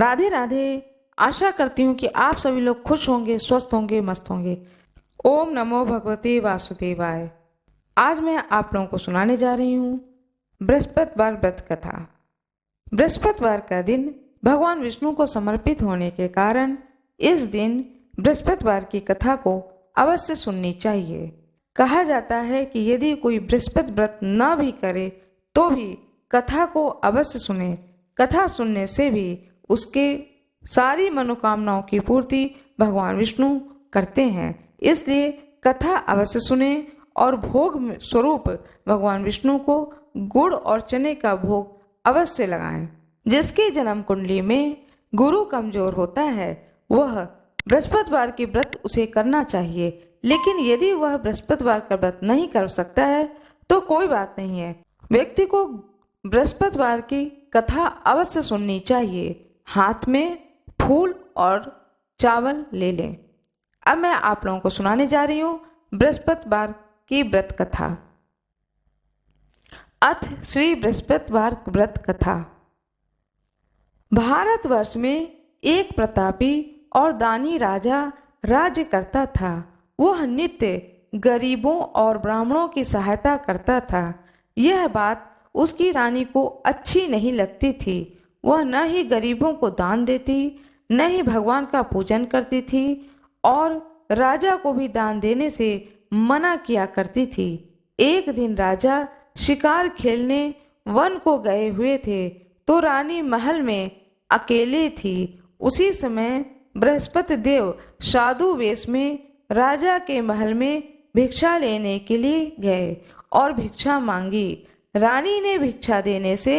राधे राधे। आशा करती हूँ कि आप सभी लोग खुश होंगे, स्वस्थ होंगे, मस्त होंगे। ओम नमो भगवते वासुदेवाय। आज मैं आप लोगों को सुनाने जा रही हूँ बृहस्पतिवार व्रत कथा। बृहस्पतिवार का दिन भगवान विष्णु को समर्पित होने के कारण इस दिन बृहस्पतिवार की कथा को अवश्य सुननी चाहिए। कहा जाता है कि यदि कोई बृहस्पति व्रत न भी करे तो भी कथा को अवश्य सुने। कथा सुनने से भी उसके सारी मनोकामनाओं की पूर्ति भगवान विष्णु करते हैं। इसलिए कथा अवश्य सुने और भोग स्वरूप भगवान विष्णु को गुड़ और चने का भोग अवश्य लगाएं। जिसकी जन्म कुंडली में गुरु कमजोर होता है वह बृहस्पतिवार की व्रत उसे करना चाहिए, लेकिन यदि वह बृहस्पतिवार का व्रत नहीं कर सकता है तो कोई बात नहीं है। व्यक्ति को बृहस्पतिवार की कथा अवश्य सुननी चाहिए। हाथ में फूल और चावल ले लें। अब मैं आप लोगों को सुनाने जा रही हूँ बृहस्पतिवार की व्रत कथा। अथ श्री बृहस्पतिवार व्रत कथा। भारतवर्ष में एक प्रतापी और दानी राजा राज्य करता था। वह नित्य गरीबों और ब्राह्मणों की सहायता करता था। यह बात उसकी रानी को अच्छी नहीं लगती थी। वह न ही गरीबों को दान देती, न ही भगवान का पूजन करती थी और राजा को भी दान देने से मना किया करती थी। एक दिन राजा शिकार खेलने वन को गए हुए थे तो रानी महल में अकेले थी। उसी समय बृहस्पति देव साधु वेश में राजा के महल में भिक्षा लेने के लिए गए और भिक्षा मांगी। रानी ने भिक्षा देने से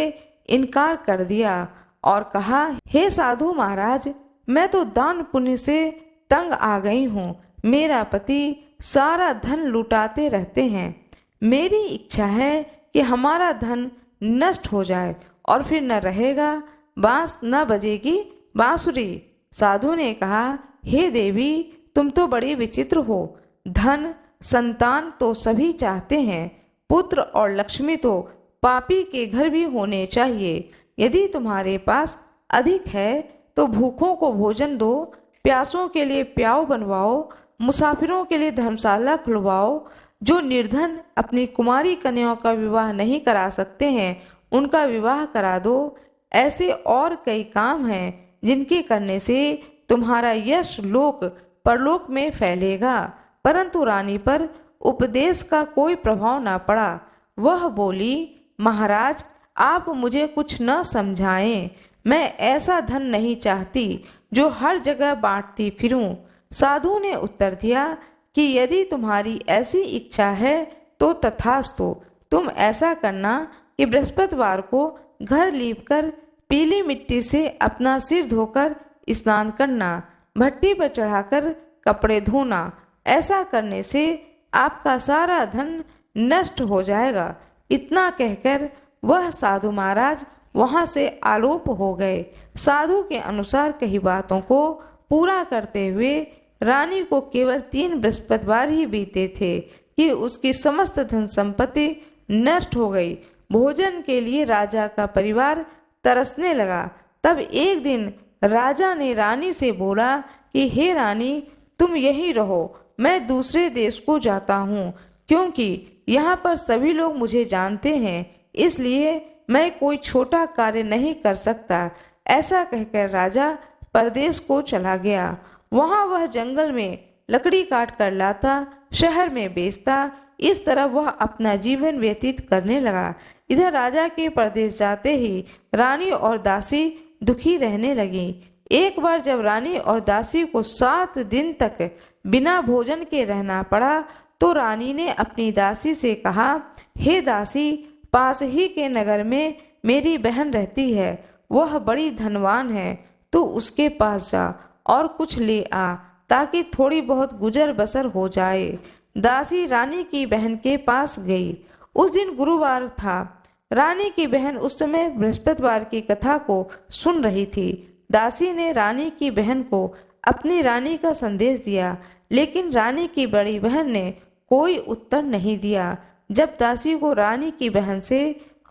इनकार कर दिया और कहा, हे साधु महाराज, मैं तो दान पुण्य से तंग आ गई हूँ। मेरा पति सारा धन लुटाते रहते हैं। मेरी इच्छा है कि हमारा धन नष्ट हो जाए और फिर न रहेगा बांस न बजेगी बांसुरी। साधु ने कहा, हे देवी, तुम तो बड़ी विचित्र हो। धन संतान तो सभी चाहते हैं, पुत्र और लक्ष्मी तो पापी के घर भी होने चाहिए। यदि तुम्हारे पास अधिक है तो भूखों को भोजन दो, प्यासों के लिए प्याऊ बनवाओ, मुसाफिरों के लिए धर्मशाला खुलवाओ। जो निर्धन अपनी कुमारी कन्याओं का विवाह नहीं करा सकते हैं उनका विवाह करा दो। ऐसे और कई काम हैं जिनके करने से तुम्हारा यश लोक परलोक में फैलेगा। परंतु रानी पर उपदेश का कोई प्रभाव न पड़ा। वह बोली, महाराज, आप मुझे कुछ न समझाएं। मैं ऐसा धन नहीं चाहती जो हर जगह बांटती फिरूं। साधु ने उत्तर दिया कि यदि तुम्हारी ऐसी इच्छा है तो तथास्तु। तुम ऐसा करना कि बृहस्पतिवार को घर लीपकर पीली मिट्टी से अपना सिर धोकर स्नान करना, भट्टी पर चढ़ाकर कपड़े धोना। ऐसा करने से आपका सारा धन नष्ट हो जाएगा। इतना कहकर वह साधु महाराज वहां से आलोप हो गए। साधु के अनुसार कही बातों को पूरा करते हुए रानी को केवल 3 बृहस्पतिवार ही बीते थे कि उसकी समस्त धन संपत्ति नष्ट हो गई। भोजन के लिए राजा का परिवार तरसने लगा। तब एक दिन राजा ने रानी से बोला कि हे रानी, तुम यहीं रहो, मैं दूसरे देश को जाता हूँ, क्योंकि यहाँ पर सभी लोग मुझे जानते हैं, इसलिए मैं कोई छोटा कार्य नहीं कर सकता। ऐसा कहकर राजा परदेश को चला गया। वहाँ वह जंगल में लकड़ी काट कर लाता, शहर में बेचता। इस तरह वह अपना जीवन व्यतीत करने लगा। इधर राजा के परदेश जाते ही रानी और दासी दुखी रहने लगी। एक बार जब रानी और दासी को 7 दिन तक बिना भोजन के रहना पड़ा तो रानी ने अपनी दासी से कहा, हे दासी, पास ही के नगर में मेरी बहन रहती है, वह बड़ी धनवान है, तो उसके पास जा और कुछ ले आ ताकि थोड़ी बहुत गुजर बसर हो जाए। दासी रानी की बहन के पास गई। उस दिन गुरुवार था। रानी की बहन उस समय बृहस्पतिवार की कथा को सुन रही थी। दासी ने रानी की बहन को अपनी रानी का संदेश दिया, लेकिन रानी की बड़ी बहन ने कोई उत्तर नहीं दिया। जब दासी को रानी की बहन से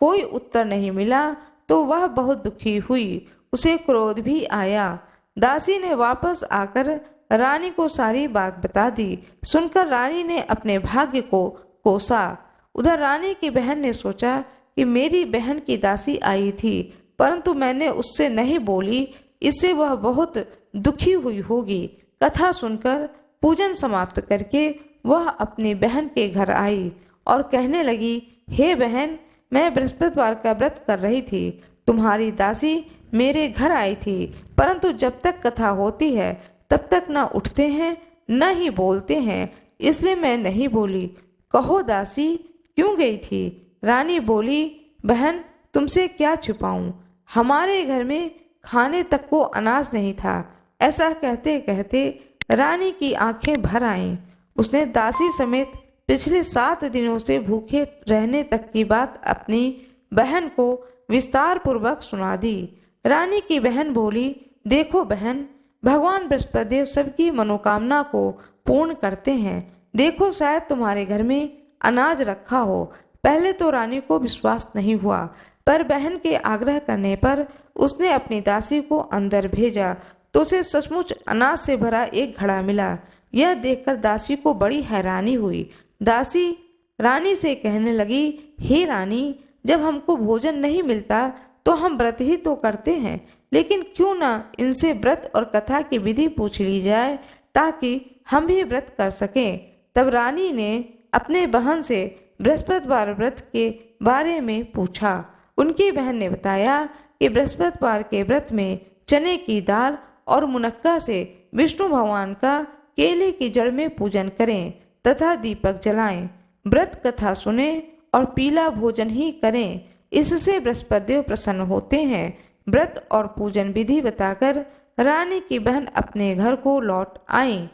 कोई उत्तर नहीं मिला तो वह बहुत दुखी हुई। उसे क्रोध भी आया। दासी ने वापस आकर रानी को सारी बात बता दी। सुनकर रानी ने अपने भाग्य को कोसा। उधर रानी की बहन ने सोचा कि मेरी बहन की दासी आई थी, परंतु मैंने उससे नहीं बोली, इससे वह बहुत दुखी हुई होगी। कथा सुनकर पूजन समाप्त करके वह अपनी बहन के घर आई और कहने लगी, हे बहन, मैं बृहस्पतिवार का व्रत कर रही थी। तुम्हारी दासी मेरे घर आई थी, परंतु जब तक कथा होती है तब तक न उठते हैं न ही बोलते हैं, इसलिए मैं नहीं बोली। कहो दासी, क्यों गई थी? रानी बोली, बहन, तुमसे क्या छुपाऊं, हमारे घर में खाने तक को अनाज नहीं था। ऐसा कहते कहते रानी की आंखें भर आईं। उसने दासी समेत पिछले 7 दिनों से भूखे रहने तक की बात अपनी बहन को विस्तार पूर्वक सुना दी। रानी की बहन बोली, देखो बहन, भगवान बृहस्पतिदेव सबकी मनोकामना को पूर्ण करते हैं। देखो, शायद तुम्हारे घर में अनाज रखा हो। पहले तो रानी को विश्वास नहीं हुआ, पर बहन के आग्रह करने पर उसने अपनी दासी को अंदर भेजा तो उसे सचमुच अनाज से भरा एक घड़ा मिला। यह देखकर दासी को बड़ी हैरानी हुई। दासी रानी से कहने लगी, हे रानी, जब हमको भोजन नहीं मिलता तो हम व्रत ही तो करते हैं, लेकिन क्यों ना इनसे व्रत और कथा की विधि पूछ ली जाए ताकि हम भी व्रत कर सकें। तब रानी ने अपने बहन से बृहस्पतिवार व्रत के बारे में पूछा। उनकी बहन ने बताया कि बृहस्पतिवार के व्रत में चने की दाल और मुनक्का से विष्णु भगवान का केले की जड़ में पूजन करें तथा दीपक जलाएं, व्रत कथा सुने और पीला भोजन ही करें, इससे बृहस्पतिदेव प्रसन्न होते हैं। व्रत और पूजन विधि बताकर रानी की बहन अपने घर को लौट आई।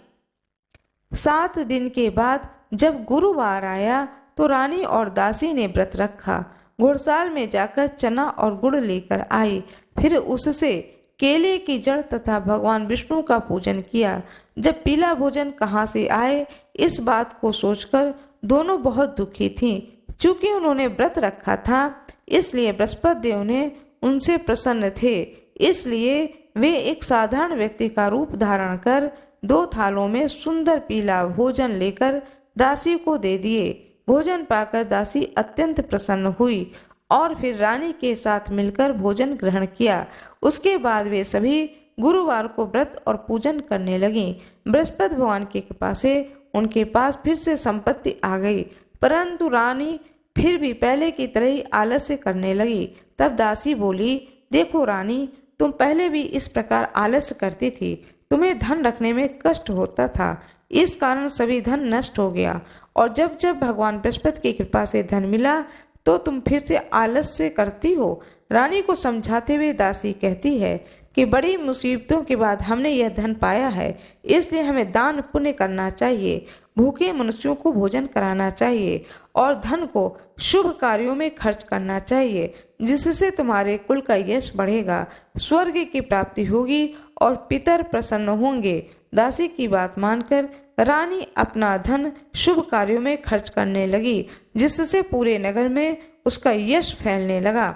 7 दिन के बाद जब गुरुवार आया तो रानी और दासी ने व्रत रखा। घुड़साल में जाकर चना और गुड़ लेकर आई, फिर उससे केले की जड़ तथा भगवान विष्णु का पूजन किया। जब पीला भोजन कहाँ से आए, इस बात को सोचकर दोनों बहुत दुखी थीं। चूंकि उन्होंने व्रत रखा था, इसलिए बृहस्पति देव ने उनसे प्रसन्न थे। इसलिए वे एक साधारण व्यक्ति का रूप धारण कर 2 थालों में सुंदर पीला भोजन लेकर दासी को दे दिए। भोजन पाकर दासी अत्यंत प्रसन्न हुई और फिर रानी के साथ मिलकर भोजन ग्रहण किया। उसके बाद वे सभी गुरुवार को व्रत और पूजन करने लगीं। बृहस्पति भगवान की कृपा से उनके पास फिर से संपत्ति आ गई, परंतु रानी फिर भी पहले की तरह ही आलस्य करने लगी। तब दासी बोली, देखो रानी, तुम पहले भी इस प्रकार आलस्य करती थी। तुम्हें धन रखने में कष्ट होता था, इस कारण सभी धन नष्ट हो गया, और जब जब भगवान बृहस्पति की कृपा से धन मिला तो तुम फिर से आलस्य करती हो। रानी को समझाते हुए दासी कहती है कि बड़ी मुसीबतों के बाद हमने यह धन पाया है, इसलिए हमें दान पुण्य करना चाहिए, भूखे मनुष्यों को भोजन कराना चाहिए और धन को शुभ कार्यों में खर्च करना चाहिए, जिससे तुम्हारे कुल का यश बढ़ेगा, स्वर्ग की प्राप्ति होगी और पितर प्रसन्न होंगे। दासी की बात मानकर रानी अपना धन शुभ कार्यों में खर्च करने लगी, जिससे पूरे नगर में उसका यश फैलने लगा।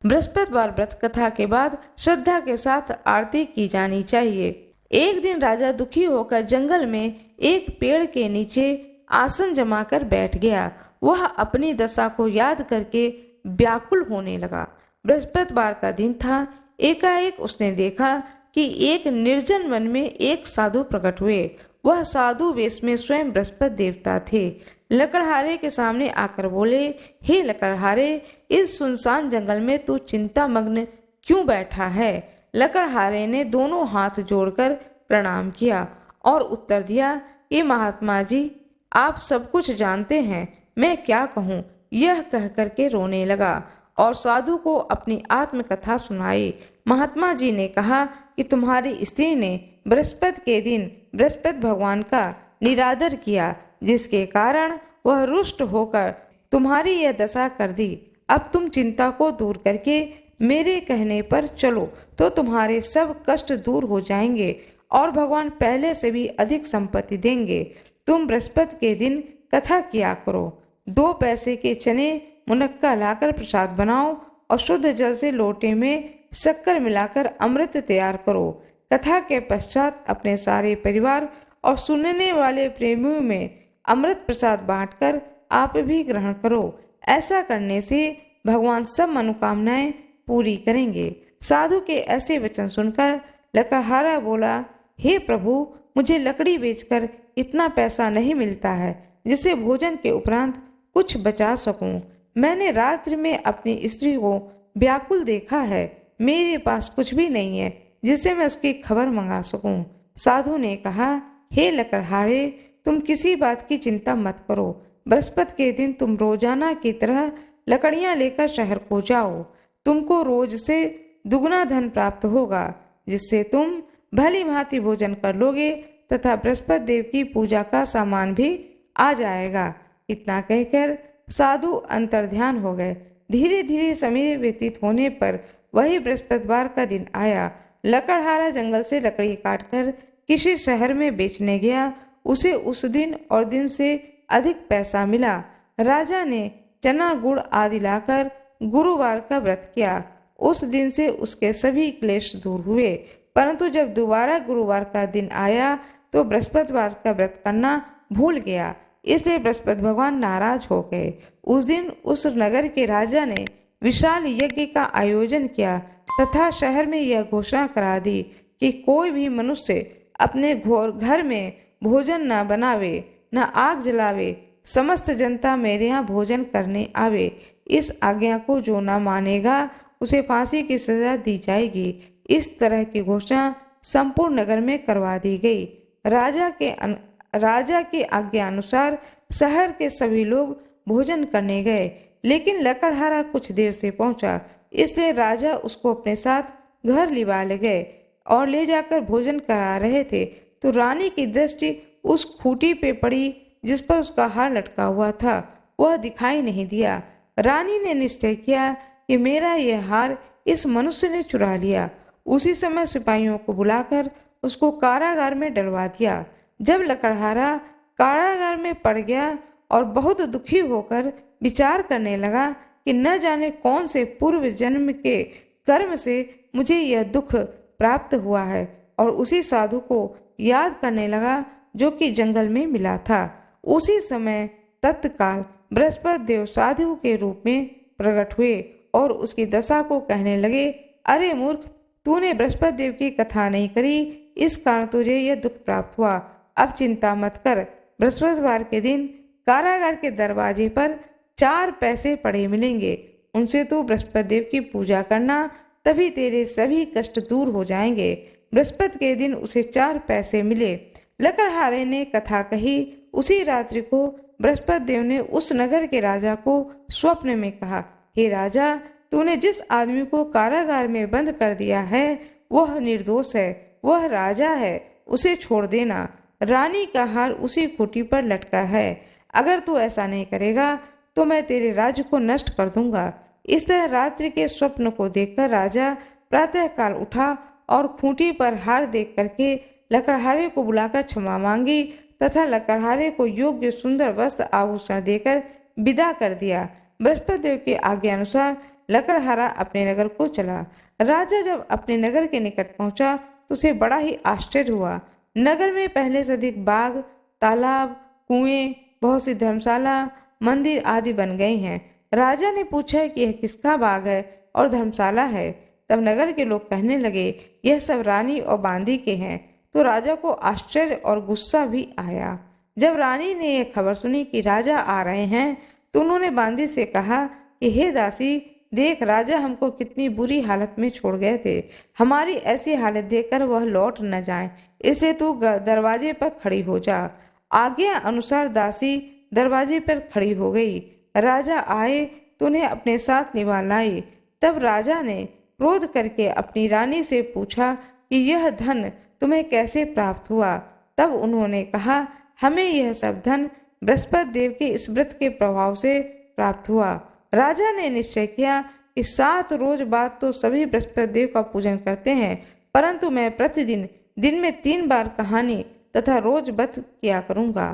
बृहस्पतिवार व्रत कथा के बाद श्रद्धा के साथ आरती की जानी चाहिए। एक दिन राजा दुखी होकर जंगल में एक पेड़ के नीचे आसन जमाकर बैठ गया। वह अपनी दशा को याद करके व्याकुल होने लगा। बृहस्पतिवार का दिन था। एकाएक उसने देखा कि एक निर्जन वन में एक साधु प्रकट हुए। वह साधु वेश में स्वयं बृहस्पति देवता थे। लकड़हारे के सामने आकर बोले, हे लकड़हारे, इस सुनसान जंगल में तू चिंता मग्न क्यों बैठा है? लकड़हारे ने दोनों हाथ जोड़कर प्रणाम किया और उत्तर दिया कि महात्मा जी, आप सब कुछ जानते हैं, मैं क्या कहूँ? यह कह करके रोने लगा और साधु को अपनी आत्मकथा सुनाई। महात्मा जी ने कहा कि तुम्हारी स्त्री ने बृहस्पति के दिन बृहस्पति भगवान का निरादर किया, जिसके कारण वह रुष्ट होकर तुम्हारी यह दशा कर दी। अब तुम चिंता को दूर करके मेरे कहने पर चलो तो तुम्हारे सब कष्ट दूर हो जाएंगे और भगवान पहले से भी अधिक संपत्ति देंगे। तुम बृहस्पति के दिन कथा किया करो। 2 पैसे के चने मुनक्का लाकर प्रसाद बनाओ और शुद्ध जल से लोटे में शक्कर मिलाकर अमृत तैयार करो। कथा के पश्चात अपने सारे परिवार और सुनने वाले प्रेमियों में अमृत प्रसाद बांटकर आप भी ग्रहण करो। ऐसा करने से भगवान सब मनोकामनाएं पूरी करेंगे। साधु के ऐसे वचन सुनकर लकड़हारा बोला, हे प्रभु, मुझे लकड़ी बेचकर इतना पैसा नहीं मिलता है जिससे भोजन के उपरांत कुछ बचा सकूं। मैंने रात्रि में अपनी स्त्री को व्याकुल देखा है। मेरे पास कुछ भी नहीं है जिससे मैं उसकी खबर मंगा सकूं। साधु ने कहा, हे लकड़हारे, तुम किसी बात की चिंता मत करो। बृहस्पति के दिन तुम रोजाना की तरह लकड़ियां लेकर शहर को जाओ। तुमको रोज से दुगना धन प्राप्त होगा, जिससे तुम भली भांति भोजन कर लोगे तथा बृहस्पति देव की पूजा का सामान भी आ जाएगा। इतना कहकर साधु अंतर्ध्यान हो गए। धीरे धीरे समय व्यतीत होने पर वही बृहस्पतिवार का दिन आया। लकड़हारा जंगल से लकड़ी काटकर किसी शहर में बेचने गया। उसे उस दिन और दिन से अधिक पैसा मिला। राजा ने चना गुड़ आदि लाकर गुरुवार का व्रत किया। उस दिन से उसके सभी क्लेश दूर हुए। परंतु जब दोबारा गुरुवार का दिन आया तो बृहस्पतिवार का व्रत करना भूल गया। इसलिए बृहस्पति भगवान नाराज हो गए। उस दिन उस नगर के राजा ने विशाल यज्ञ का आयोजन किया तथा शहर में यह घोषणा करा दी कि कोई भी मनुष्य अपने घर में भोजन न बनावे, न आग जलावे। समस्त जनता मेरे यहाँ भोजन करने आवे। इस आज्ञा को जो न मानेगा उसे फांसी की सजा दी जाएगी। इस तरह की घोषणा संपूर्ण नगर में करवा दी गई। राजा के आज्ञा अनुसार शहर के सभी लोग भोजन करने गए, लेकिन लकड़हारा कुछ देर से पहुंचा। इसलिए राजा उसको अपने साथ घर लिवा ले गए और ले जाकर भोजन करा रहे थे तो रानी की दृष्टि उस खूंटी पे पड़ी जिस पर उसका हार लटका हुआ था। वह दिखाई नहीं दिया। रानी ने निश्चय किया कि मेरा यह हार इस मनुष्य ने चुरा लिया। उसी समय सिपाहियों को बुलाकर उसको कारागार में डलवा दिया। जब लकड़हारा कारागार में पड़ गया और बहुत दुखी होकर विचार करने लगा कि न जाने कौन से पूर्व जन्म के कर्म से मुझे यह दुख प्राप्त हुआ है, और उसी साधु को याद करने लगा जो कि जंगल में मिला था। उसी समय तत्काल बृहस्पति देव साधु के रूप में प्रकट हुए और उसकी दशा को कहने लगे, अरे मूर्ख, तूने बृहस्पति देव की कथा नहीं करी, इस कारण तुझे यह दुख प्राप्त हुआ। अब चिंता मत कर। बृहस्पतिवार के दिन कारागार के दरवाजे पर 4 पैसे पड़े मिलेंगे। उनसे तू बृहस्पति देव की पूजा करना, तभी तेरे सभी कष्ट दूर हो जाएंगे। बृहस्पति के दिन उसे 4 पैसे मिले। लकड़हारे ने कथा कही। उसी रात्रि को बृहस्पति देव ने उस नगर के राजा को स्वप्न में कहा, हे राजा, तूने जिस आदमी को कारागार में बंद कर दिया है वह निर्दोष है, वह राजा है, उसे छोड़ देना। रानी का हार उसी खूंटी पर लटका है। अगर तू ऐसा नहीं करेगा तो मैं तेरे राज्य को नष्ट कर दूंगा। इस तरह रात्रि के स्वप्न को देखकर राजा प्रातःकाल उठा और खूंटी पर हार देख करके लकड़हारे को बुलाकर क्षमा मांगी तथा लकड़हारे को योग्य सुंदर वस्त्र आभूषण देकर विदा कर दिया। बृहस्पति देव की आज्ञा अनुसार लकड़हारा अपने नगर को चला। राजा जब अपने नगर के निकट पहुंचा तो उसे बड़ा ही आश्चर्य हुआ। नगर में पहले से अधिक बाग, तालाब, कुएं, बहुत सी धर्मशाला, मंदिर आदि बन गए हैं। राजा ने पूछा कि यह किसका बाग है और धर्मशाला है। तब नगर के लोग कहने लगे, यह सब रानी और बांदी के हैं। तो राजा को आश्चर्य और गुस्सा भी आया। जब रानी ने यह खबर सुनी कि राजा आ रहे हैं तो उन्होंने बांदी से कहा कि हे दासी, देख, राजा हमको कितनी बुरी हालत में छोड़ गए थे। हमारी ऐसी हालत देखकर वह लौट न जाए, इसलिए तू दरवाजे पर खड़ी हो जा। आज्ञा अनुसार दासी दरवाजे पर खड़ी हो गई। राजा आए तो उन्हें अपने साथ निभा लाई। तब राजा ने क्रोध करके अपनी रानी से पूछा कि यह धन तुम्हें कैसे प्राप्त हुआ। तब उन्होंने कहा, हमें यह सब धन बृहस्पति देव के इस व्रत के प्रभाव से प्राप्त हुआ। राजा ने निश्चय किया कि 7 रोज बाद तो सभी बृहस्पति देव का पूजन करते हैं, परंतु मैं प्रतिदिन दिन में 3 बार कहानी तथा रोज व्रत किया करूंगा।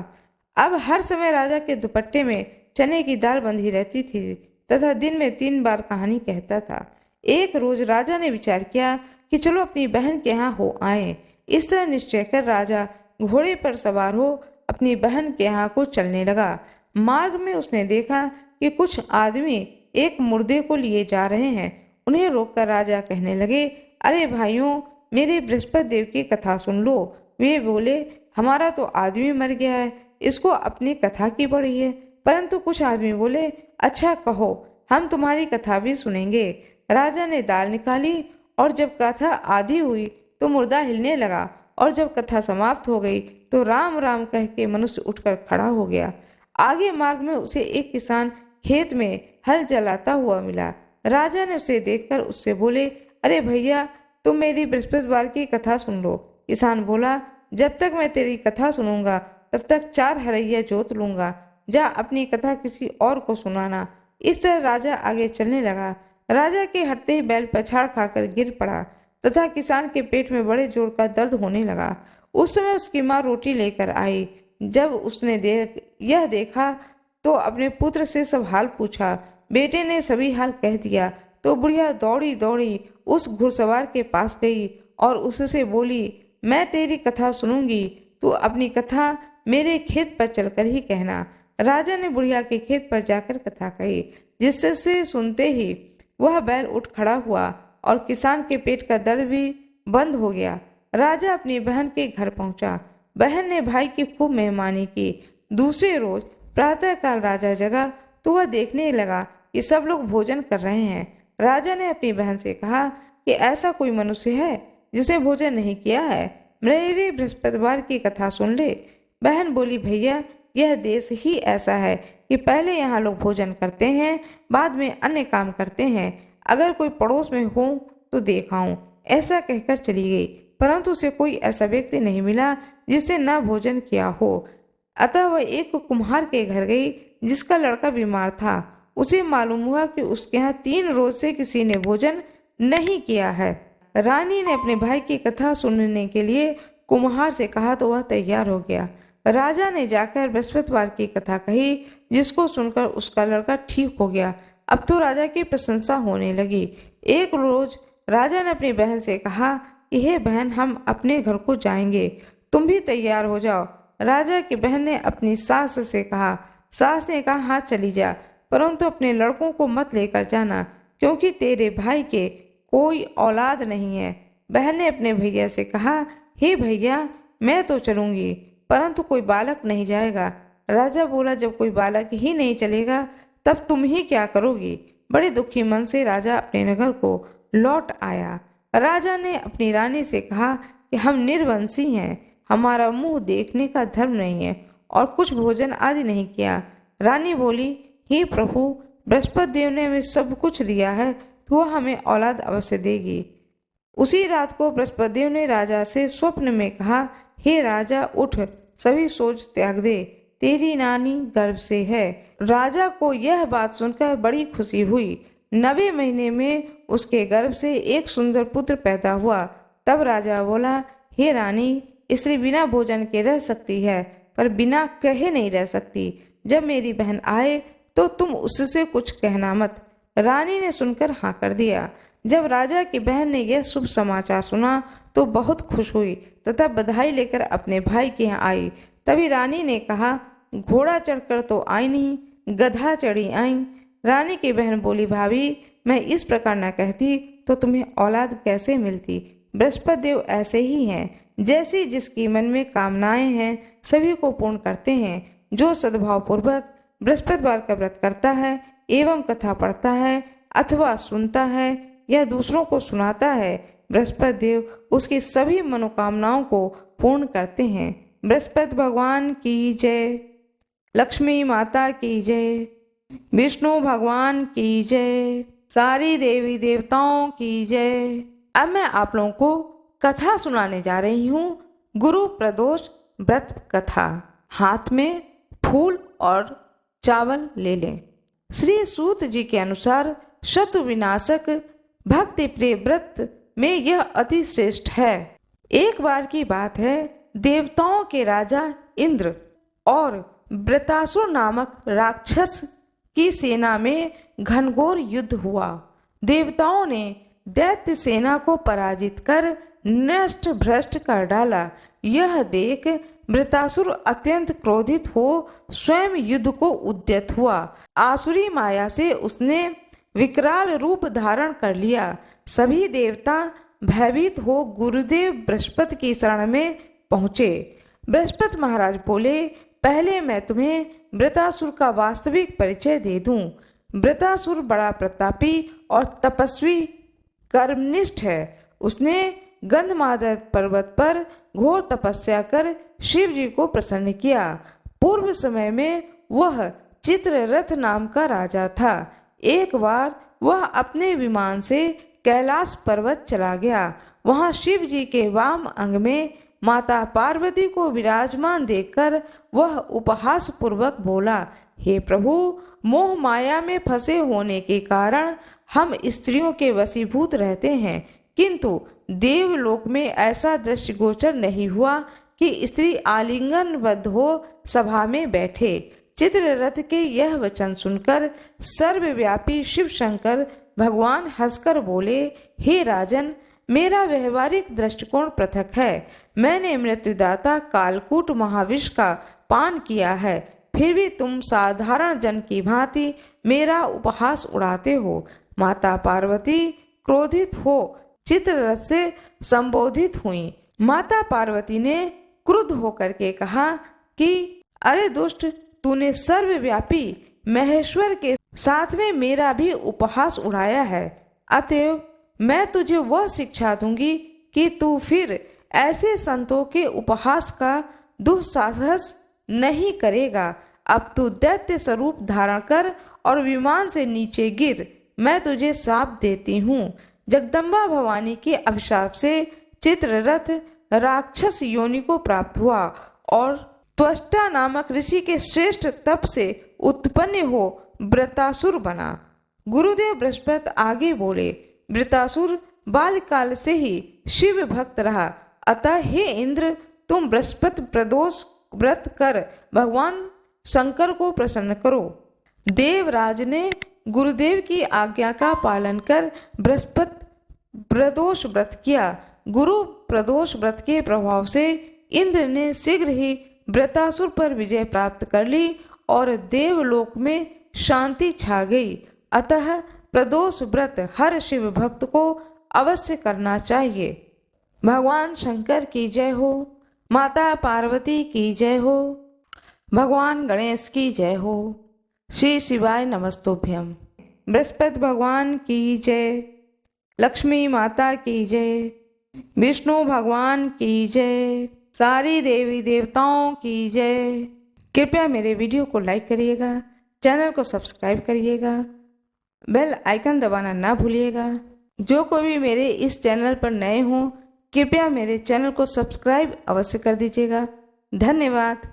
अब हर समय राजा के दुपट्टे में चने की दाल बंधी रहती थी तथा दिन में 3 बार कहानी कहता था। एक रोज राजा ने विचार किया कि चलो अपनी बहन के यहाँ हो आए। इस तरह निश्चय कर राजा घोड़े पर सवार हो अपनी बहन के यहाँ को चलने लगा। मार्ग में उसने देखा कि कुछ आदमी एक मुर्दे को लिए जा रहे हैं। उन्हें रोककर राजा कहने लगे, अरे भाइयों, मेरे बृहस्पति देव की कथा सुन लो। वे बोले, हमारा तो आदमी मर गया है, इसको अपनी कथा की पड़ी है। परंतु कुछ आदमी बोले, अच्छा कहो, हम तुम्हारी कथा भी सुनेंगे। राजा ने दाल निकाली और जब कथा आधी हुई तो मुर्दा हिलने लगा, और जब कथा समाप्त हो गई तो राम राम कह के मनुष्य उठकर खड़ा हो गया। आगे मार्ग में उसे एक किसान खेत में हल चलाता हुआ मिला। राजा ने उसे देखकर उससे बोले, अरे भैया, तुम मेरी बृहस्पतिवार की कथा सुन लो। किसान बोला, जब तक मैं तेरी कथा सुनूंगा तब तक 4 हरैया जोत लूंगा। जा अपनी कथा किसी और को सुनाना। इस तरह राजा आगे चलने लगा। राजा के हटते ही बैल पछाड़ खाकर गिर पड़ा तथा किसान के पेट में बड़े जोर का दर्द होने लगा। उस समय उसकी माँ रोटी लेकर आई। जब उसने यह देखा तो अपने पुत्र से सब हाल पूछा। बेटे ने सभी हाल कह दिया तो बुढ़िया दौड़ी दौड़ी उस घुड़सवार के पास गई और उससे बोली, मैं तेरी कथा सुनूंगी, तू अपनी कथा मेरे खेत पर चलकर ही कहना। राजा ने बुढ़िया के खेत पर जाकर कथा कही, जिससे सुनते ही वह बैल उठ खड़ा हुआ और किसान के पेट का दर्द भी बंद हो गया। राजा अपनी बहन के घर पहुंचा। बहन ने भाई की खूब मेहमानी की। दूसरे रोज प्रातःकाल राजा जगा तो वह देखने लगा कि सब लोग भोजन कर रहे हैं। राजा ने अपनी बहन से कहा कि ऐसा कोई मनुष्य है जिसे भोजन नहीं किया है, मेरे बृहस्पतिवार की कथा सुन ले। बहन बोली, भैया, यह देश ही ऐसा है कि पहले यहाँ लोग भोजन करते हैं, बाद में अन्य काम करते हैं। अगर कोई पड़ोस में हो तो देखाऊं। ऐसा कहकर चली गई, परंतु उसे कोई ऐसा व्यक्ति नहीं मिला जिसने न भोजन किया हो। अतः वह एक कुम्हार के घर गई जिसका लड़का बीमार था। उसे मालूम हुआ कि उसके यहाँ 3 रोज से किसी ने भोजन नहीं किया है। रानी ने अपने भाई की कथा सुनने के लिए कुम्हार से कहा तो वह तैयार हो गया। राजा ने जाकर बृहस्पतिवार की कथा कही, जिसको सुनकर उसका लड़का ठीक हो गया। अब तो राजा की प्रशंसा होने लगी। एक रोज राजा ने अपनी बहन से कहा कि हे बहन, हम अपने घर को जाएंगे, तुम भी तैयार हो जाओ। राजा की बहन ने अपनी सास से कहा। सास ने कहा, हाँ चली जा, परंतु अपने लड़कों को मत लेकर जाना, क्योंकि तेरे भाई के कोई औलाद नहीं है। बहन ने अपने भैया से कहा, हे भैया, मैं तो चलूंगी, परंतु कोई बालक नहीं जाएगा। राजा बोला, जब कोई बालक ही नहीं चलेगा तब तुम ही क्या करोगी। बड़े दुखी मन से राजा अपने नगर को लौट आया। राजा ने अपनी रानी से कहा कि हम निर्वंशी हैं, हमारा मुंह देखने का धर्म नहीं है और कुछ भोजन आदि नहीं किया। रानी बोली, हे प्रभु, बृहस्पति देव ने हमें सब कुछ दिया है तो वह हमें औलाद अवश्य देगी। उसी रात को बृहस्पति देव ने राजा से स्वप्न में कहा, हे राजा, उठ, सभी सोच त्याग दे, तेरी नानी गर्भ से है। राजा को यह बात सुनकर बड़ी खुशी हुई। 90 महीने में उसके गर्भ से एक सुंदर पुत्र पैदा हुआ। तब राजा बोला, हे रानी, स्त्री बिना भोजन के रह सकती है, पर बिना कहे नहीं रह सकती। जब मेरी बहन आए तो तुम उससे कुछ कहना मत। रानी ने सुनकर हाँ कर दिया। जब राजा की बहन ने यह शुभ समाचार सुना तो बहुत खुश हुई तथा बधाई लेकर अपने भाई के यहाँ आई। तभी रानी ने कहा, घोड़ा चढ़कर तो आई नहीं, गधा चढ़ी आई। रानी की बहन बोली, भाभी, मैं इस प्रकार न कहती तो तुम्हें औलाद कैसे मिलती। बृहस्पति देव ऐसे ही हैं, जैसी जिसकी मन में कामनाएं हैं सभी को पूर्ण करते हैं। जो सद्भाव पूर्वक बृहस्पतिवार का व्रत करता है एवं कथा पढ़ता है अथवा सुनता है या दूसरों को सुनाता है, बृहस्पति देव उसकी सभी मनोकामनाओं को पूर्ण करते हैं। बृहस्पति भगवान की जय, लक्ष्मी माता की जय, विष्णु भगवान की जय, सारी देवी देवताओं की जय। अब मैं आप लोगों को कथा सुनाने जा रही हूँ, गुरु प्रदोष व्रत कथा। हाथ में फूल और चावल ले लें। श्री सूत जी के अनुसार शत्रु विनाशक भक्ति प्रिय व्रत में यह अति श्रेष्ठ है। एक बार की बात है, देवताओं के राजा इंद्र और वृतासुर नामक राक्षस की सेना में घनघोर युद्ध हुआ। देवताओं ने दैत्य सेना को पराजित कर नष्ट भ्रष्ट कर डाला। यह देख वृत्रासुर अत्यंत क्रोधित हो स्वयं युद्ध को उद्यत हुआ। आसुरी माया से उसने विकराल रूप धारण कर लिया। सभी देवता भयभीत हो गुरुदेव बृहस्पति की शरण में पहुँचे। बृहस्पति महाराज बोले, पहले मैं तुम्हें वृत्रासुर का वास्तविक परिचय दे दूं। वृत्रासुर बड़ा प्रतापी और तपस्वी कर्मनिष्ठ है। उसने गंधमादन पर्वत पर घोर तपस्या कर शिव जी को प्रसन्न किया। पूर्व समय में वह चित्ररथ नाम का राजा था। एक बार वह अपने विमान से कैलाश पर्वत चला गया। वहां शिव जी के वाम अंग में माता पार्वती को विराजमान देखकर वह उपहास पूर्वक बोला, हे प्रभु, मोह माया में फंसे होने के कारण हम स्त्रियों के वशीभूत रहते हैं, किंतु देवलोक में ऐसा दृष्टिगोचर नहीं हुआ कि स्त्री आलिंगनबद्ध हो सभा में बैठे। चित्ररथ के यह वचन सुनकर सर्वव्यापी शिव शंकर भगवान हंसकर बोले, हे राजन, मेरा व्यवहारिक दृष्टिकोण पृथक है। मैंने मृत्युदाता कालकूट महाविष का पान किया है, फिर भी तुम साधारण जन की भांति मेरा उपहास उड़ाते हो। माता पार्वती क्रोधित हो चित्ररथ से संबोधित हुई। माता पार्वती ने क्रुद्ध होकर के कहा कि अरे दुष्ट, तूने सर्वव्यापी महेश्वर के साथ में मेरा भी उपहास उड़ाया है। अतएव मैं तुझे वह शिक्षा दूंगी कि तू फिर ऐसे संतों के उपहास का दुस्साहस नहीं करेगा। अब तू दैत्य स्वरूप धारण कर और विमान से नीचे गिर। मैं तुझे शाप देती हूँ। जगदम्बा भवानी के अभिशाप से चित्ररथ राक्षस योनि को प्राप्त हुआ और त्वष्टा नामक ऋषि के श्रेष्ठ तप से उत्पन्न हो वृत्रासुर बना। गुरुदेव बृहस्पति आगे बोले, वृत्रासुर बाल्यकाल से ही शिव भक्त रहा, अतः हे इंद्र, तुम बृहस्पति प्रदोष व्रत कर भगवान शंकर को प्रसन्न करो। देवराज ने गुरुदेव की आज्ञा का पालन कर बृहस्पति प्रदोष व्रत किया। गुरु प्रदोष व्रत के प्रभाव से इंद्र ने शीघ्र ही वृत्रासुर पर विजय प्राप्त कर ली और देवलोक में शांति छा गई। अतः प्रदोष व्रत हर शिव भक्त को अवश्य करना चाहिए। भगवान शंकर की जय हो, माता पार्वती की जय हो, भगवान गणेश की जय हो। श्री शिवाय नमस्तुभ्यम। बृहस्पति भगवान की जय, लक्ष्मी माता की जय, विष्णु भगवान की जय, सारी देवी देवताओं की जय। कृपया मेरे वीडियो को लाइक करिएगा, चैनल को सब्सक्राइब करिएगा, बेल आइकन दबाना ना भूलिएगा। जो कोई भी मेरे इस चैनल पर नए हों, कृपया मेरे चैनल को सब्सक्राइब अवश्य कर दीजिएगा। धन्यवाद।